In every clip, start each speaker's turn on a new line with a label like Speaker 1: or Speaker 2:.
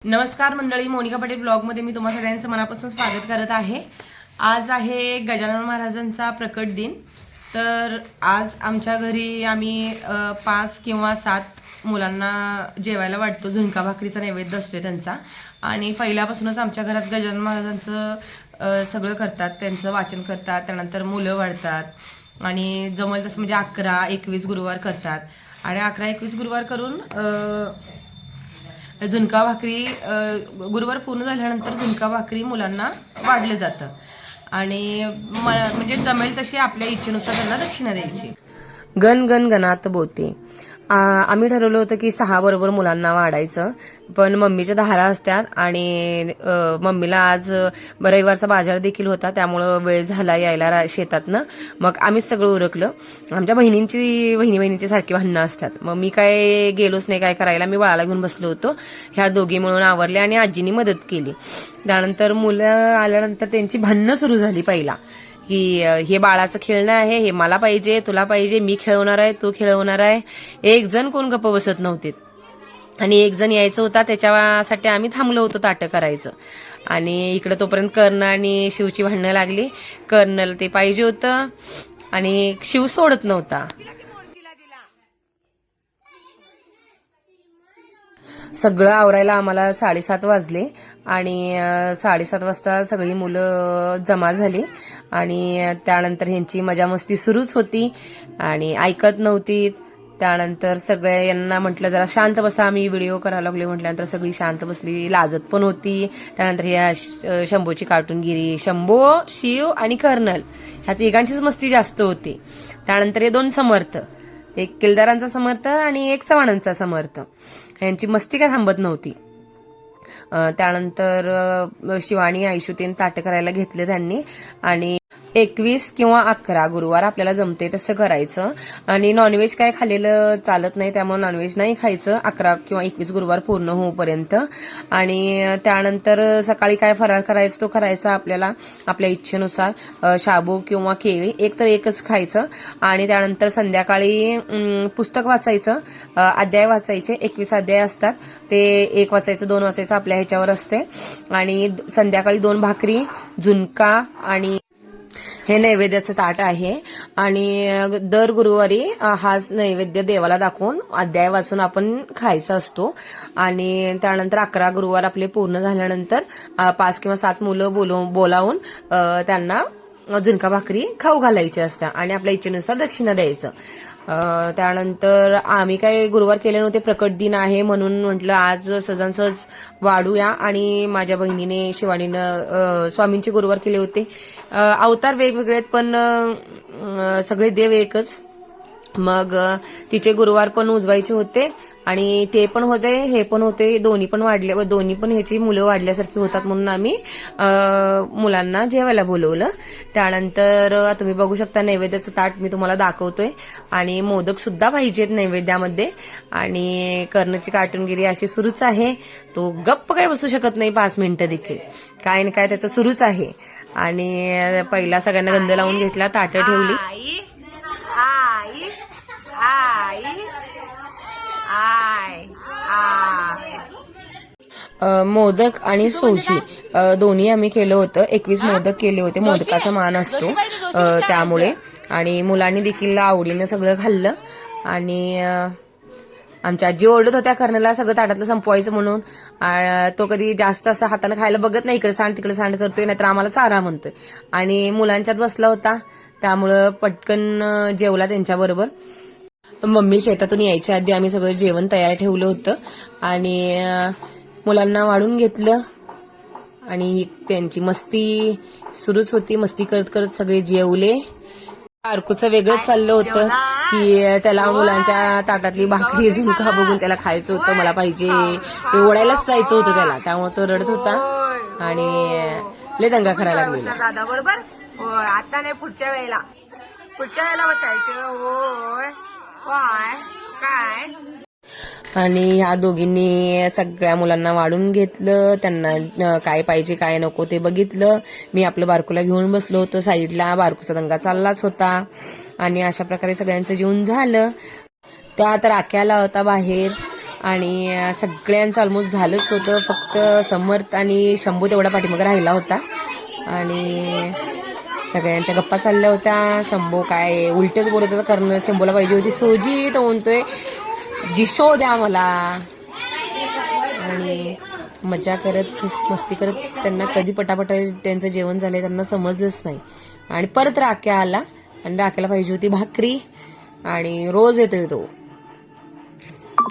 Speaker 1: नमस्कार मंडळी, मोनिका पटेल ब्लॉगमध्ये मी तुम्हा सगळ्यांचं मनापासून स्वागत करत आहे। आज आहे गजानन महाराजांचा प्रकट दिन। तर आज आमच्या घरी आम्ही 5 किंवा 7 मुलांना जेवायला वाटतो। झुणका भाकरीचा नैवेद्य असतो त्यांचा। आणि पहिल्यापासूनच आमच्या घरात गजानन महाराजांचं सगळं करतात, त्यांचं वाचन करतात, त्यानंतर मुलं वाढतात आणि जमल तसं म्हणजे 11-21 गुरुवार करतात। आणि 11-21 गुरुवार करून झुणका भाकरी गुरुवार पूर्ण झाल्यानंतर झुणका भाकरी मुलांना वाढलं जातं आणि म्हणजे जमेल तशी आपल्या इच्छेनुसार त्यांना दक्षिणा द्यायची। गण गण गणात बोते। आम्ही ठरवलं होतं की 6 बरोबर मुलांना वाढायचं, पण मम्मीच्या धारा असतात आणि मम्मीला आज रविवारचा बाजार देखील होता, त्यामुळं वेळ झाला यायला शेतातनं। मग आम्हीच सगळं उरकलं। आमच्या बहिणींची सारखी भांडणं असतात, मग मी काय गेलोच नाही काय करायला, मी बाळाला घेऊन बसलो होतो। ह्या दोघी मिळून आवरले आणि आजीनी मदत केली। त्यानंतर मुलं आल्यानंतर त्यांची भांडणं सुरू झाली पहिला की हे बाळाचं खेळणं आहे, हे मला पाहिजे, तुला पाहिजे, मी खेळवणार आहे, तू खेळवणार आहे। एक जण कोण गप्प बसत नव्हते आणि एक जण यायचं होता, त्याच्यासाठी आम्ही थांबलो होतो ताटं करायचं। आणि इकडे तोपर्यंत कर्ण आणि शिवची भांडणं लागली। कर्णला ते पाहिजे होतं आणि शिव सोडत नव्हता। सगळं आवरायला आम्हाला 7:30 वाजले आणि 7:30 वाजता सगळी मुलं जमा झाली आणि त्यानंतर ह्यांची मजा मस्ती सुरूच होती आणि ऐकत नव्हती। त्यानंतर सगळे यांना म्हटलं जरा शांत बसा, आम्ही व्हिडिओ करायला लागले म्हटल्यानंतर सगळी शांत बसली, लाजत पण होती। त्यानंतर ह्या शंभूची कार्टूनगिरी, शंभू, शिव आणि कर्नल ह्या तिघांचीच मस्ती जास्त होती। त्यानंतर हे 2 समर्थ, एक किल्दारांचा समर्थ आणि एक चव्हाणांचा समर्थ, यांची मस्ती काय थांबत नव्हती। त्यानंतर शिवानी आयुष्यतीन ताटं करायला घेतले त्यांनी आणि 21 किंवा 11 गुरुवार आपल्याला जमते तसं करायचं आणि नॉनव्हेज काय खाल्लेलं चालत नाही, त्यामुळे नॉनव्हेज नाही खायचं 11 किंवा 21 गुरुवार पूर्ण होईपर्यंत। आणि त्यानंतर सकाळी काय फराळ करायचं तो करायचा आपल्याला आपल्या इच्छेनुसार, शाबू किंवा केळी, एकच खायचं। आणि त्यानंतर संध्याकाळी पुस्तक वाचायचं, अध्याय वाचायचे, 21 अध्याय असतात, ते 1 वाचायचं, 2 वाचायचं, आपल्या ह्याच्यावर असते। आणि संध्याकाळी 2 भाकरी, झुणका आणि हे नैवेद्याचं ताट आहे। आणि दर गुरुवारी हाच नैवेद्य देवाला दाखवून अध्याय वाचून आपण खायचा असतो। आणि त्यानंतर 11 गुरुवार आपले पूर्ण झाल्यानंतर 5 किंवा 7 मुलं बोलावून त्यांना झुणका भाकरी खाऊ घालायची असते आणि आपल्या इच्छेनुसार दक्षिणा द्यायचं। त्यानंतर आम्ही काय गुरुवार केले नव्हते, प्रकट दिन आहे म्हणून म्हटलं आज सहजासहज वाढूया। आणि माझ्या बहिणीने शिवानीनं स्वामींचे गुरुवार केले होते। अवतार वेगवेगळे आहेत पण सगळे देव एकच। मग तिचे गुरुवार पण उजवायचे होते आणि ते पण होते, हे पण होते, दोन्ही पण वाढले व दोन्ही पण ह्याची मुलं वाढल्यासारखी होतात म्हणून आम्ही मुलांना जेवायला बोलवलं। त्यानंतर तुम्ही बघू शकता नैवेद्याचं ताट मी तुम्हाला दाखवतोय आणि मोदक सुद्धा पाहिजेत नैवेद्यामध्ये। आणि कर्णची कार्टूनगिरी अशी सुरूच आहे, तो गप्प काय बसू शकत नाही 5 मिनिटं देखील, काय ना काय त्याचं सुरूच आहे। आणि पहिला सगळ्यांना गंध लावून घेतला, ताटं ठेवली। मोदक आणि सोजी दोन्ही आम्ही केलं होतं, 21 मोदक केले होते, मोदकाचा मान असतो त्यामुळे। आणि मुलांनी देखील आवडीनं सगळं खाल्लं आणि आमच्या आजी ओरडत होत्या कर्णला सगळं ताटातलं संपवायचं म्हणून। तो कधी जास्त असं हाताने खायला बघत नाही, इकडे सांड तिकडे सांड करतोय, नाहीतर आम्हाला चारा म्हणतोय। आणि मुलांच्यात बसला होता त्यामुळं पटकन जेवला त्यांच्याबरोबर। मम्मी शेतातून यायच्या आधी आम्ही सगळं जेवण तयार ठेवलं होतं आणि मुलांना वाढून घेतलं आणि त्यांची मस्ती सुरूच होती। मस्ती करत करत सगळे जेवले। बारकूचं वेगळंच चाललं होतं की त्याला मुलांच्या ताटातली भाकरी झुणका बघून त्याला खायचं होतं, मला पाहिजे, ते ओढायलाच जायचं होतं त्याला, त्यामुळे तो रडत होता आणि लय दंगा करायला लागला दादा बरोबर। आता नाही, पुढच्या वेळेला बसायचं। होय काय। आणि ह्या दोघींनी सगळ्या मुलांना वाढून घेतलं, त्यांना काय पाहिजे काय नको ते बघितलं। मी आपलं बारकूला घेऊन बसलो होतो साईडला, बारकूचा दंगा चाललाच होता। आणि अशा प्रकारे सगळ्यांचं जेवण झालं। त्यात राख्याला होता बाहेर आणि सगळ्यांचं ऑलमोस्ट झालंच होतं, फक्त समर्थ आणि शंभू तेवढा पाठीमागे राहिला होता. आणि सगळ्यांच्या गप्पा चालल्या होत्या. शंभू काय उलटच बोलत होता, कारण शंभूला पाहिजे होती सोजी, तो म्हणतोय जिशो द्या मला. आणि मजा करत मस्ती करत त्यांना कधी पटापट त्यांचं जेवण झालंय त्यांना समजलंच नाही. आणि परत राख्या आला आणि राख्याला पाहिजे होती भाकरी, आणि रोज येतोय तो.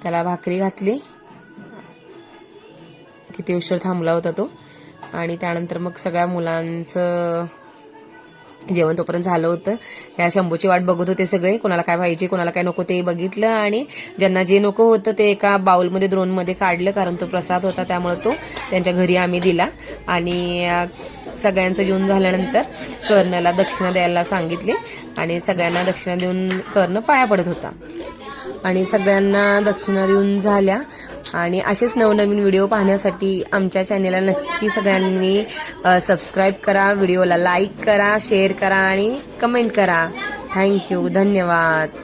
Speaker 1: त्याला भाकरी घातली, किती उशीर थांबला होता तो. आणि त्यानंतर मग सगळ्या मुलांचं जेवण तोपर्यंत झालं होतं. या शंभूची वाट बघत होते सगळे, कोणाला काय पाहिजे कोणाला काय नको ते बघितलं. आणि ज्यांना जे नको होतं ते एका बाउलमध्ये द्रोणमध्ये काढलं, कारण तो प्रसाद होता त्यामुळे तो त्यांच्या घरी आम्ही दिला. आणि सगळ्यांचं जेवण झाल्यानंतर कर्णला दक्षिणा द्यायला सांगितले, आणि सगळ्यांना दक्षिणा देऊन कर्ण पाया पडत होता. आणि सगळ्यांना दक्षिणा देऊन झाल्या. आणि असेच नवनवीन व्हिडिओ पाहण्यासाठी आमच्या चॅनेलला नक्की सगळ्यांनी सबस्क्राईब करा, व्हिडिओला लाईक करा, शेअर करा आणि कमेंट करा. थँक्यू, धन्यवाद.